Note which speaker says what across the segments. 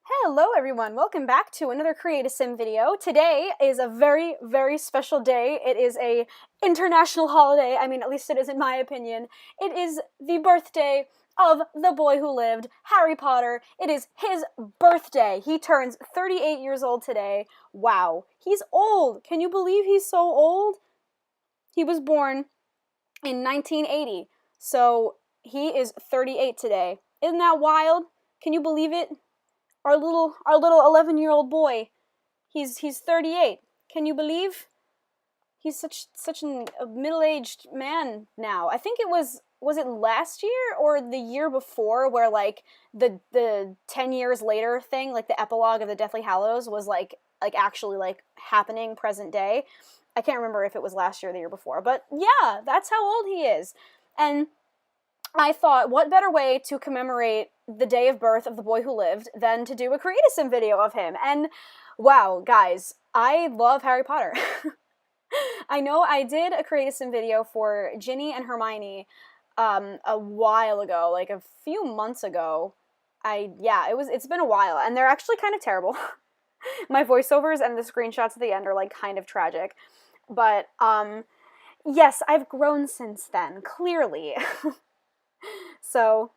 Speaker 1: Hello everyone, welcome back to another Create a Sim video. Today is a very, very special day. It is a international holiday, I mean at least it is in my opinion. It is the birthday of the boy who lived, Harry Potter. It is his birthday. He turns 38 years old today. Wow, he's old. Can you believe he's so old? He was born in 1980, so he is 38 today. Isn't that wild? Can you believe it? Our little 11-year-old boy. He's 38. Can you believe? He's such a middle-aged man now. I think it was it last year or the year before where like the 10 years later thing, like the epilogue of the Deathly Hallows was like actually like happening present day. I can't remember if it was last year or the year before, but yeah, that's how old he is. And I thought, what better way to commemorate the day of birth of the boy who lived than to do a Create a Sim video of him. And wow, guys, I love Harry Potter. I know I did a Create a Sim video for Ginny and Hermione a while ago, like a few months ago. It's been a while, and they're actually kind of terrible. My voiceovers and the screenshots at the end are like kind of tragic. But yes, I've grown since then, clearly. So,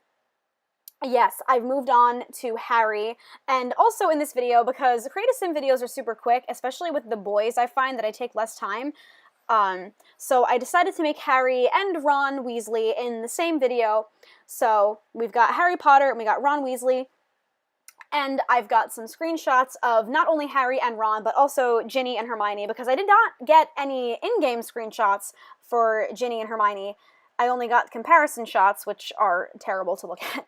Speaker 1: yes, I've moved on to Harry, and also in this video, because Create a Sim videos are super quick, especially with the boys, I find that I take less time, so I decided to make Harry and Ron Weasley in the same video. So we've got Harry Potter, and we got Ron Weasley, and I've got some screenshots of not only Harry and Ron, but also Ginny and Hermione, because I did not get any in-game screenshots for Ginny and Hermione. I only got comparison shots, which are terrible to look at.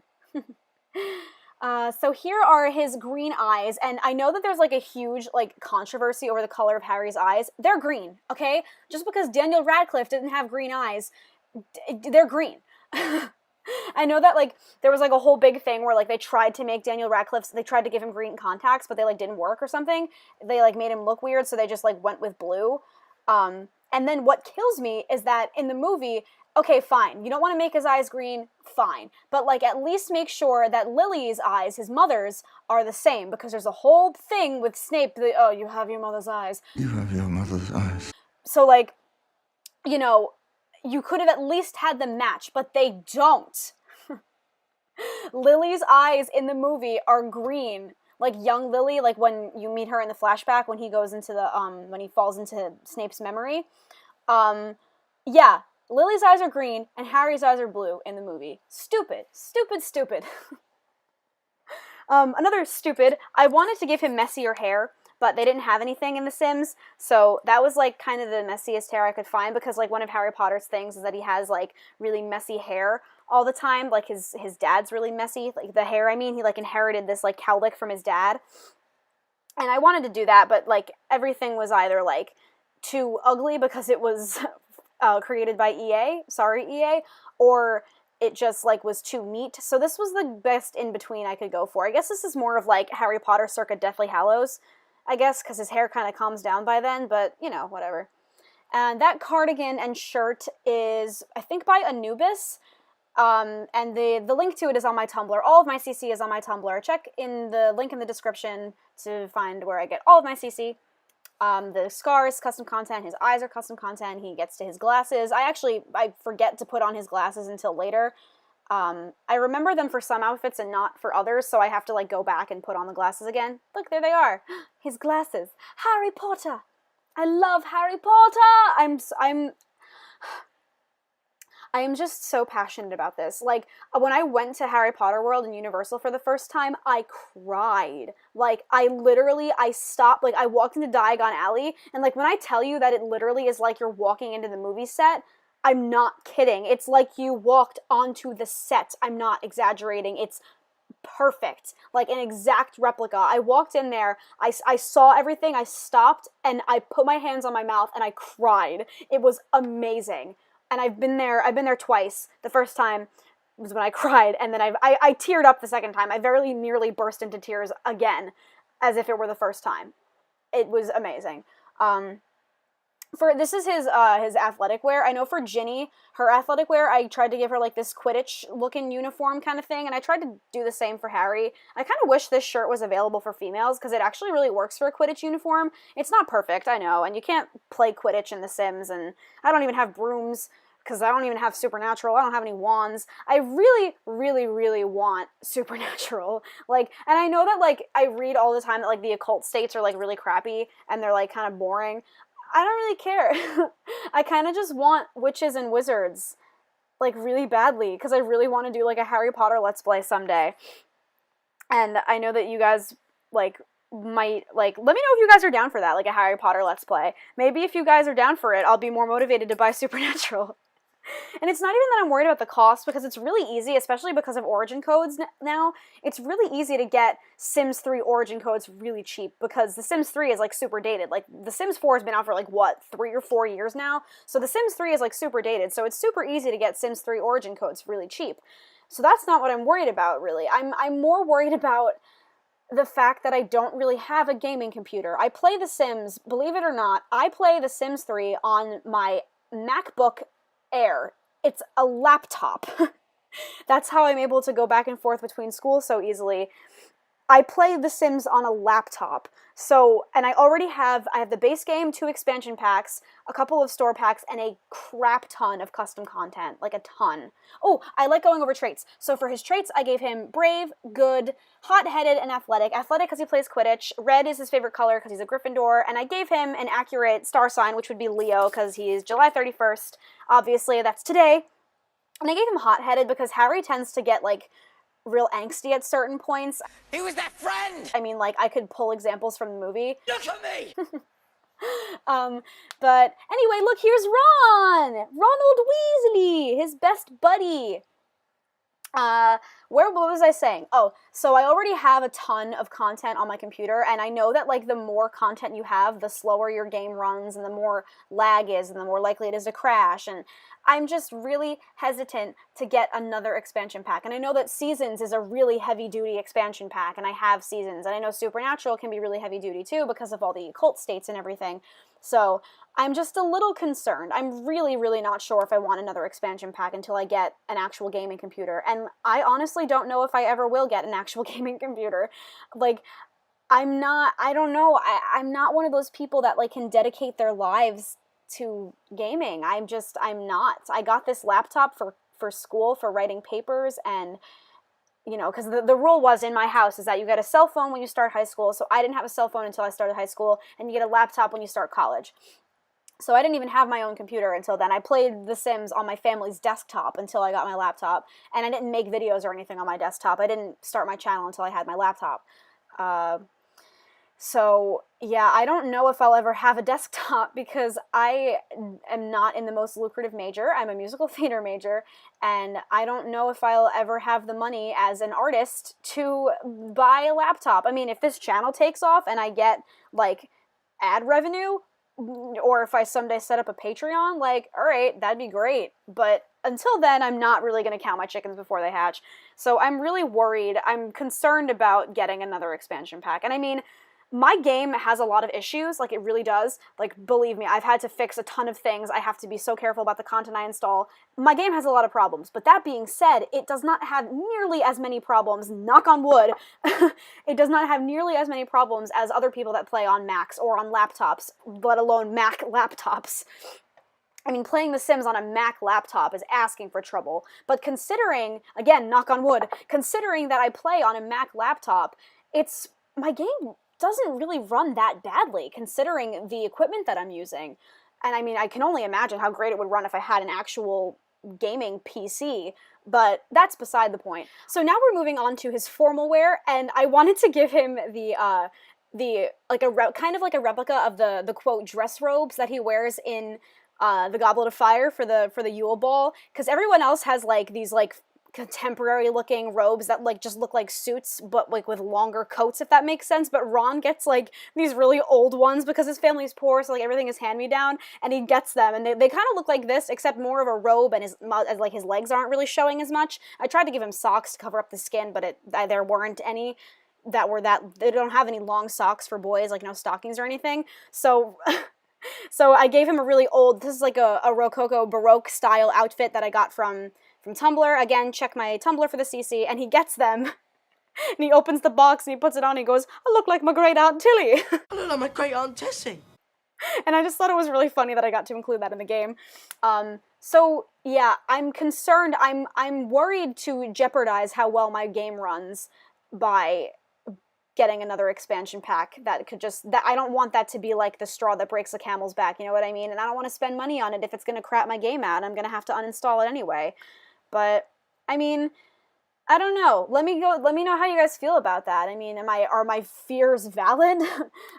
Speaker 1: So here are his green eyes, and I know that there's like a huge like controversy over the color of Harry's eyes. They're green, okay? Just because Daniel Radcliffe didn't have green eyes, they're green. I know that like there was like a whole big thing where like they tried to give him green contacts, but they like didn't work or something. They like made him look weird, so they just like went with blue. And then what kills me is that in the movie, okay, fine, you don't want to make his eyes green, fine. But, like, at least make sure that Lily's eyes, his mother's, are the same, because there's a whole thing with Snape, oh, you have your mother's eyes.
Speaker 2: You have your mother's eyes.
Speaker 1: So, like, you know, you could have at least had them match, but they don't. Lily's eyes in the movie are green. Like, young Lily, like, when you meet her in the flashback, when he goes into the, when he falls into Snape's memory. Yeah. Lily's eyes are green, and Harry's eyes are blue in the movie. Stupid. Stupid, stupid. Another stupid, I wanted to give him messier hair, but they didn't have anything in The Sims, so that was, like, kind of the messiest hair I could find, because, like, one of Harry Potter's things is that he has, like, really messy hair all the time. Like, his dad's really messy. Like, the hair, I mean, he, like, inherited this, like, cowlick from his dad. And I wanted to do that, but, like, everything was either, like, too ugly because it was created by EA, sorry EA, or it just like was too neat. So this was the best in between I could go for. I guess this is more of like Harry Potter circa Deathly Hallows, I guess, because his hair kind of calms down by then, but you know, whatever. And that cardigan and shirt is, I think, by Anubis, and the link to it is on my Tumblr. All of my CC is on my Tumblr. Check in the link in the description to find where I get all of my CC. The scars, custom content, his eyes are custom content, he gets to his glasses. I forget to put on his glasses until later. I remember them for some outfits and not for others, so I have to, like, go back and put on the glasses again. Look, there they are. His glasses. Harry Potter! I love Harry Potter! I am just so passionate about this. Like, when I went to Harry Potter World in Universal for the first time, I cried. Like, I stopped, like, I walked into Diagon Alley, and, like, when I tell you that it literally is like you're walking into the movie set, I'm not kidding. It's like you walked onto the set. I'm not exaggerating. It's perfect. Like, an exact replica. I walked in there, I saw everything, I stopped, and I put my hands on my mouth, and I cried. It was amazing. And I've been there twice. The first time was when I cried, and then I teared up the second time. I very nearly burst into tears again, as if it were the first time. It was amazing. This is his athletic wear. I know for Ginny, her athletic wear, I tried to give her like this Quidditch looking uniform kind of thing, and I tried to do the same for Harry. I kind of wish this shirt was available for females because it actually really works for a Quidditch uniform. It's not perfect, I know, and you can't play Quidditch in The Sims, and I don't even have brooms because I don't even have Supernatural. I don't have any wands. I really, really, really want Supernatural. Like, and I know that, like, I read all the time that, like, the occult states are, like, really crappy and they're, like, kind of boring. I don't really care. I kind of just want witches and wizards, like, really badly, because I really want to do, like, a Harry Potter Let's Play someday. And I know that you guys, like, might, like, let me know if you guys are down for that, like, a Harry Potter Let's Play. Maybe if you guys are down for it, I'll be more motivated to buy Supernatural. And it's not even that I'm worried about the cost, because it's really easy, especially because of origin codes now. It's really easy to get Sims 3 origin codes really cheap, because The Sims 3 is, like, super dated. Like, The Sims 4 has been out for, like, what, 3 or 4 years now? So The Sims 3 is, like, super dated, so it's super easy to get Sims 3 origin codes really cheap. So that's not what I'm worried about, really. I'm more worried about the fact that I don't really have a gaming computer. I play The Sims, believe it or not, I play The Sims 3 on my MacBook Air. It's a laptop. That's how I'm able to go back and forth between school so easily. I play The Sims on a laptop. So, and I have the base game, 2 expansion packs, a couple of store packs, and a crap ton of custom content. Like, a ton. Oh, I like going over traits. So for his traits, I gave him brave, good, hot-headed, and athletic. Athletic because he plays Quidditch. Red is his favorite color because he's a Gryffindor. And I gave him an accurate star sign, which would be Leo, because he's July 31st. Obviously, that's today. And I gave him hot-headed because Harry tends to get, like, real angsty at certain points.
Speaker 3: He was that friend!
Speaker 1: I mean, like, I could pull examples from the movie.
Speaker 3: Look at me!
Speaker 1: But anyway, look, here's Ron! Ronald Weasley! His best buddy! What was I saying? Oh, so I already have a ton of content on my computer, and I know that, like, the more content you have, the slower your game runs, and the more lag is, and the more likely it is to crash, and I'm just really hesitant to get another expansion pack. And I know that Seasons is a really heavy-duty expansion pack, and I have Seasons, and I know Supernatural can be really heavy-duty too because of all the occult states and everything. So I'm just a little concerned. I'm really, really not sure if I want another expansion pack until I get an actual gaming computer. And I honestly don't know if I ever will get an actual gaming computer. Like, I don't know, I'm not one of those people that, like, can dedicate their lives to gaming. I'm not. I got this laptop for school, for writing papers, and, you know, because the rule was in my house is that you get a cell phone when you start high school, so I didn't have a cell phone until I started high school, and you get a laptop when you start college. So I didn't even have my own computer until then. I played The Sims on my family's desktop until I got my laptop, and I didn't make videos or anything on my desktop. I didn't start my channel until I had my laptop. So, yeah, I don't know if I'll ever have a desktop because I am not in the most lucrative major. I'm a musical theater major, and I don't know if I'll ever have the money as an artist to buy a laptop. I mean, if this channel takes off and I get, like, ad revenue, or if I someday set up a Patreon, like, alright, that'd be great. But until then, I'm not really going to count my chickens before they hatch. So I'm really worried. I'm concerned about getting another expansion pack. And I mean, my game has a lot of issues, like, it really does. Like, believe me, I've had to fix a ton of things. I have to be so careful about the content I install. My game has a lot of problems, but that being said, it does not have nearly as many problems, knock on wood, it does not have nearly as many problems as other people that play on Macs or on laptops, let alone Mac laptops. I mean, playing The Sims on a Mac laptop is asking for trouble, but considering, again, knock on wood, considering that I play on a Mac laptop, my game doesn't really run that badly, considering the equipment that I'm using. And I mean, I can only imagine how great it would run if I had an actual gaming PC, but that's beside the point. So now we're moving on to his formal wear, and I wanted to give him kind of like a replica of the quote dress robes that he wears in the Goblet of Fire for the Yule Ball, because everyone else has, like, these, like, contemporary looking robes that, like, just look like suits, but, like, with longer coats, if that makes sense. But Ron gets, like, these really old ones because his family's poor, so, like, everything is hand-me-down, and he gets them, and they kind of look like this, except more of a robe, and his legs aren't really showing as much. I tried to give him socks to cover up the skin, but there weren't any they don't have any long socks for boys, like, no stockings or anything, so So I gave him a really old, this is like a Rococo Baroque style outfit that I got from Tumblr. Again, check my Tumblr for the CC, and he gets them, and he opens the box, and he puts it on, and he goes, I look like my great Aunt Tilly.
Speaker 3: I look like my great Aunt Tessie.
Speaker 1: And I just thought it was really funny that I got to include that in the game. So yeah, I'm concerned, I'm worried to jeopardize how well my game runs by getting another expansion pack that could just, that I don't want that to be like the straw that breaks the camel's back, you know what I mean? And I don't want to spend money on it if it's going to crap my game out. I'm going to have to uninstall it anyway. But, I mean, I don't know. Let me know how you guys feel about that. I mean, are my fears valid?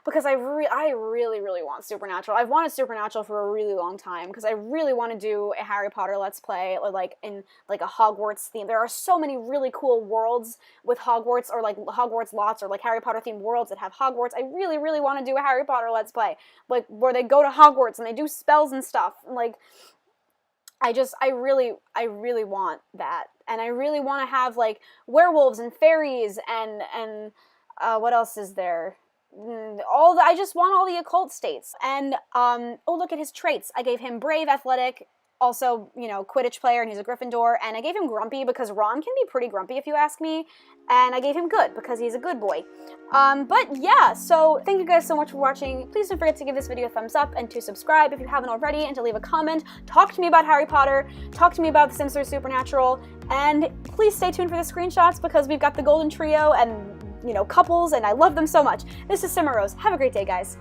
Speaker 1: Because I really, really want Supernatural. I've wanted Supernatural for a really long time, because I really want to do a Harry Potter Let's Play, or like in like a Hogwarts theme. There are so many really cool worlds with Hogwarts, or like Hogwarts lots, or like Harry Potter themed worlds that have Hogwarts. I really, really want to do a Harry Potter Let's Play, like where they go to Hogwarts and they do spells and stuff. Like, I really want that. And I really want to have, like, werewolves and fairies and what else is there? I just want all the occult states. And, oh, look at his traits. I gave him brave, athletic, also, you know, Quidditch player, and he's a Gryffindor. And I gave him grumpy because Ron can be pretty grumpy, if you ask me. And I gave him good because he's a good boy. But yeah, so thank you guys so much for watching. Please don't forget to give this video a thumbs up and to subscribe if you haven't already, and to leave a comment. Talk to me about Harry Potter. Talk to me about The Sims 3 Supernatural. And please stay tuned for the screenshots, because we've got the golden trio and, you know, couples, and I love them so much. This is Simmer Rose. Have a great day, guys.